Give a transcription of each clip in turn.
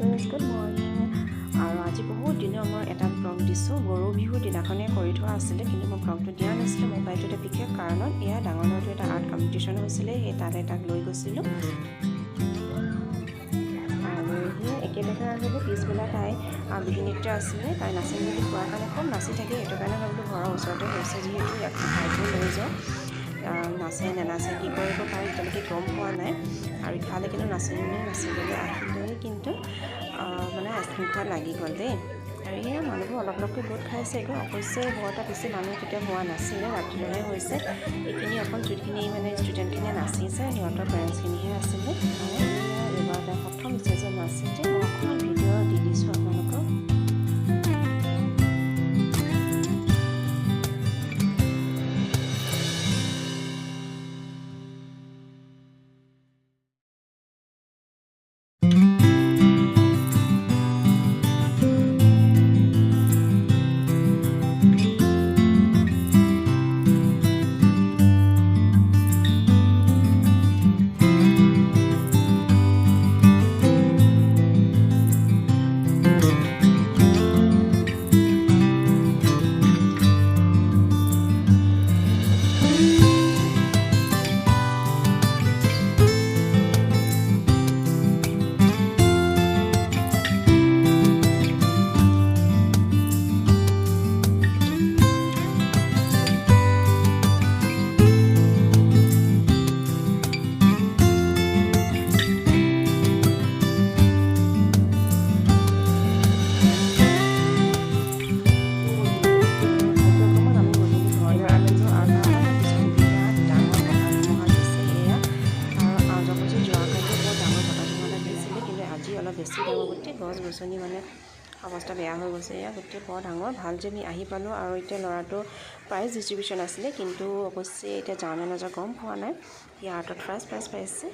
Guys good morning. আৰু আজি বহুত দিনৰ মই এটা ব্লগ দিছোঁ। গৰু বিহুৰ দিনাখনেই কৰি থোৱা আছিলে, কিন্তু মই ব্লগটো দিয়া নাছিলোঁ মোবাইলটো এটা বিশেষ কাৰণত। এয়া ডাঙৰ ল'ৰাটো এটা আৰ্ট কম্পিটিশ্যন হৈছিলে, সেই তাতে তাক লৈ গৈছিলোঁ। আৰু সেই একেলগে আহিলোঁ। পিছবেলা তাই বিহু নৃত্য আছিলে, তাই নাচিম বুলি কোৱাৰ কাৰণে খুব নাচি থাকে। সেইটো কাৰণে ভাবিলোঁ ঘৰৰ ওচৰতে হৈছে যিহেতু ইয়াক তাইকো লৈ যাওঁ। নাচে নেনাচে কি কৰিব পাৰে এতিয়ালৈকে গম পোৱা নাই। আৰু ইফালে কিন্তু নাচিবলৈ আহিলৈ কিন্তু মানে আইচক্ৰীম খোৱাত লাগি গ'ল দেই। আৰু এয়া মানুহবোৰ অলপ অলপকৈ গোট খাইছেগৈ। অৱশ্যে বৰ এটা বেছি মানুহ তেতিয়া হোৱা নাছিলে, ৰাতিলৈহে হৈছে। এইখিনি অকল যোনখিনি মানে ষ্টুডেণ্টখিনিয়ে নাচিছে সিহঁতৰ পেৰেণ্টছখিনিহে আছিলে। আৰু এবাৰ তাই প্ৰথম ষ্টেজত নাচিছে। মই অকণমান ভিডিঅ' দি দিছোঁ আপোনালোকক। বেছি ডাঙৰ গোটেই গছ গছনি মানে অৱস্থা বেয়া হৈ গৈছে। এয়া গোটেই বৰ ডাঙৰ। ভাল যে আমি আহি পালোঁ। আৰু এতিয়া ল'ৰাটো প্ৰাইজ ডিষ্ট্ৰিবিউশ্যন আছিলে, কিন্তু অৱশ্যে এতিয়া যাওঁ নে নাযাওঁ গম পোৱা নাই। সি আৰ্টত ফাৰ্ষ্ট প্ৰাইজ পাইছে।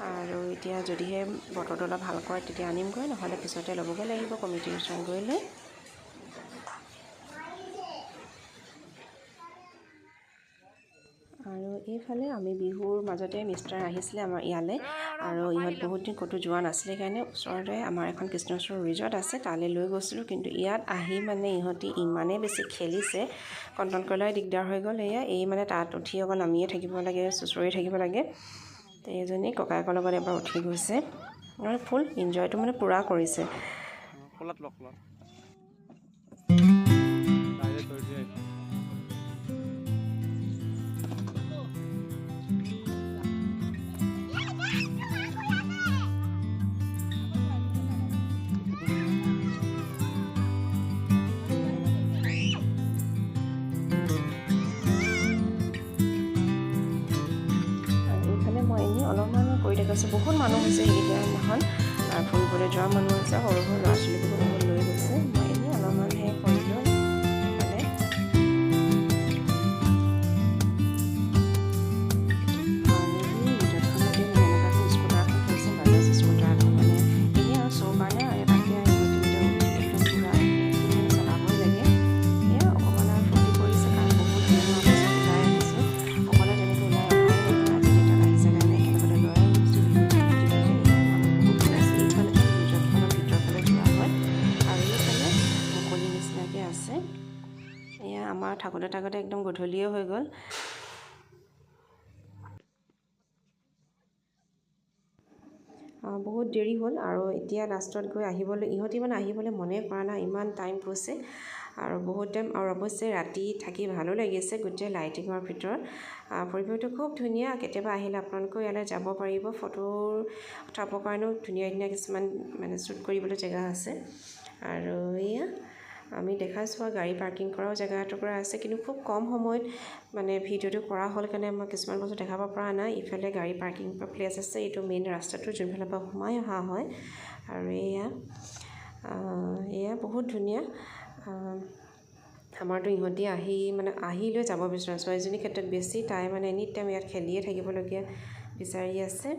আৰু এতিয়া যদিহে বতৰটো অলপ ভাল কৰে তেতিয়া আনিমগৈ, নহ'লে পিছতে ল'বগৈ লাগিব কমিটিৰ ওচৰত গৈ লৈ। আৰু এইফালে আমি বিহুৰ মাজতে মিষ্টাৰ আহিছিলে আমাৰ ইয়ালৈ। আৰু ইহঁত বহুত দিন ক'তো যোৱা নাছিলে কাৰণে ওচৰতে আমাৰ এখন কৃষ্ণেশ্বৰ ৰিজৰ্ট আছে, তালৈ লৈ গৈছিলোঁ। কিন্তু ইয়াত আহি মানে ইহঁতি ইমানেই বেছি খেলিছে, কণ্ট্ৰল কৰিবলৈ দিগদাৰ হৈ গ'ল। এই মানে তাত উঠি অকল নামিয়ে থাকিব লাগে, চুঁচৰি থাকিব লাগে। এইজনী ককায়েকৰ লগত এবাৰ উঠি গৈছে, মানে ফুল ইনজয়টো মানে পূৰা কৰিছে। অলপমান কৰি দেখাইছোঁ। বহুত মানুহ হৈছে সেইকেইদিনাখন, ফুৰিবলৈ যোৱা মানুহ হৈছে, সৰু সৰু ল'ৰা ছোৱালীবোৰো বহুত লৈ গৈছে। মই এনেই অলপমানহে কৰিলোঁ। ইফালে আৰু সেই ৰিজৰ্টখনতে মানে এনেকুৱাখন স্কুটাৰখন থৈছে, বাজাজ স্কুটাৰ এখন। মানে এনেই আৰু শ্ব' কাৰণে আৰু তাকে ইহঁতি উঠি একদম পূৰা মানে চলাবই লাগে। এয়া অকণমান আৰু ফূৰ্তি কৰিছে, কাৰণ বহুত দিন হোৱাৰ পিছত ওলাই আহিছোঁ। অকলে তেনেকৈ ওলাই অহাই নহয়। আজি দেউতাক আহিছে কাৰণে একেলগতে লৈ আহিছোঁ বিহুৰ দিনতে। মানুহ বহুত ওলাইছে। এইফালে ৰিজৰ্টখনৰ ভিতৰৰ ফালে যোৱা হয়, আৰু এইফালে মুকলি নিচিনাকৈ আছে। এয়া আমাৰ থাকোঁতে থাকোঁতে একদম গধূলিয়ে হৈ গ'ল। বহুত দেৰি হ'ল। আৰু এতিয়া লাষ্টত গৈ ইহঁতি মানে আহিবলৈ মনে কৰা নাই, ইমান টাইম গৈছে আৰু বহুত টাইম। আৰু অৱশ্যে ৰাতি থাকি ভালো লাগিছে গোটেই লাইটিঙৰ ভিতৰত। পৰিৱেশটো খুব ধুনীয়া। কেতিয়াবা আহিলে আপোনালোকেও ইয়ালৈ যাব পাৰিব। ফটো উঠাবৰ কাৰণেও ধুনীয়া ধুনীয়া কিছুমান মানে শ্বুট কৰিবলৈ জেগা আছে। আৰু এয়া আমি দেখাইছোঁ আৰু গাড়ী পাৰ্কিং কৰাও জেগা এটুকুৰা আছে, কিন্তু খুব কম সময়ত মানে ভিডিঅ'টো কৰা হ'ল কাৰণে মই কিছুমান বস্তু দেখাব পৰা নাই। ইফালে গাড়ী পাৰ্কিং প্লেচ আছে, এইটো মেইন ৰাস্তাটো যোনফালৰ পৰা সোমাই অহা হয়। আৰু এয়া বহুত ধুনীয়া। আমাৰতো ইহঁতি আহি লৈ যাব বিচৰা। ছোৱালীজনীৰ ক্ষেত্ৰত বেছি, তাই মানে এনি টাইম ইয়াত খেলিয়ে থাকিবলগীয়া বিচাৰি আছে।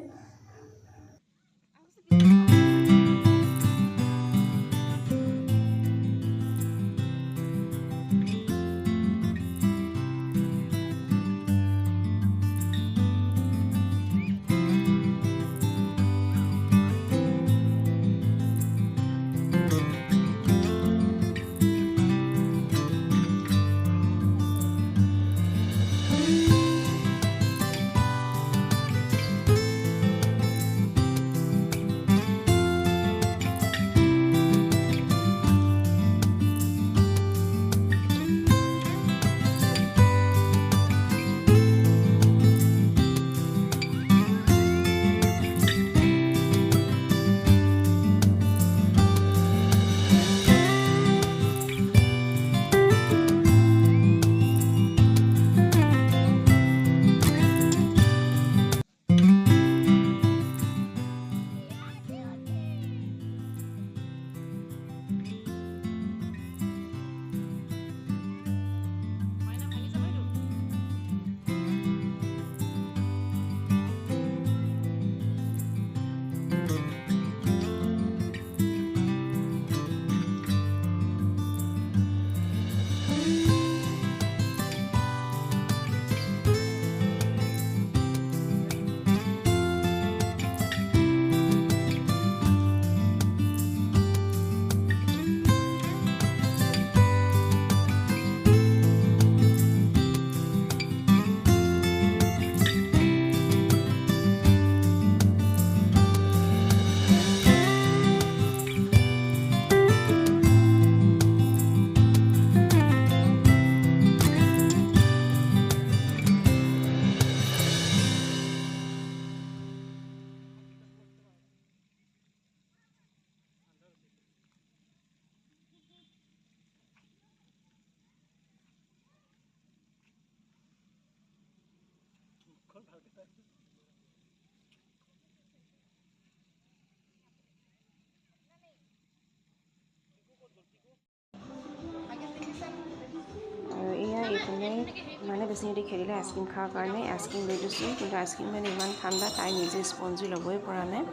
আৰু এয়া এইপিনে মানে বেছিনিটি খেলিলে আইচক্ৰীম খোৱাৰ কাৰণে আইচক্ৰীম লৈ দিছোঁ, কিন্তু আইচক্ৰীম মানে ইমান ঠাণ্ডা তাই নিজে স্পঞ্জি ল'বই পৰা নাই।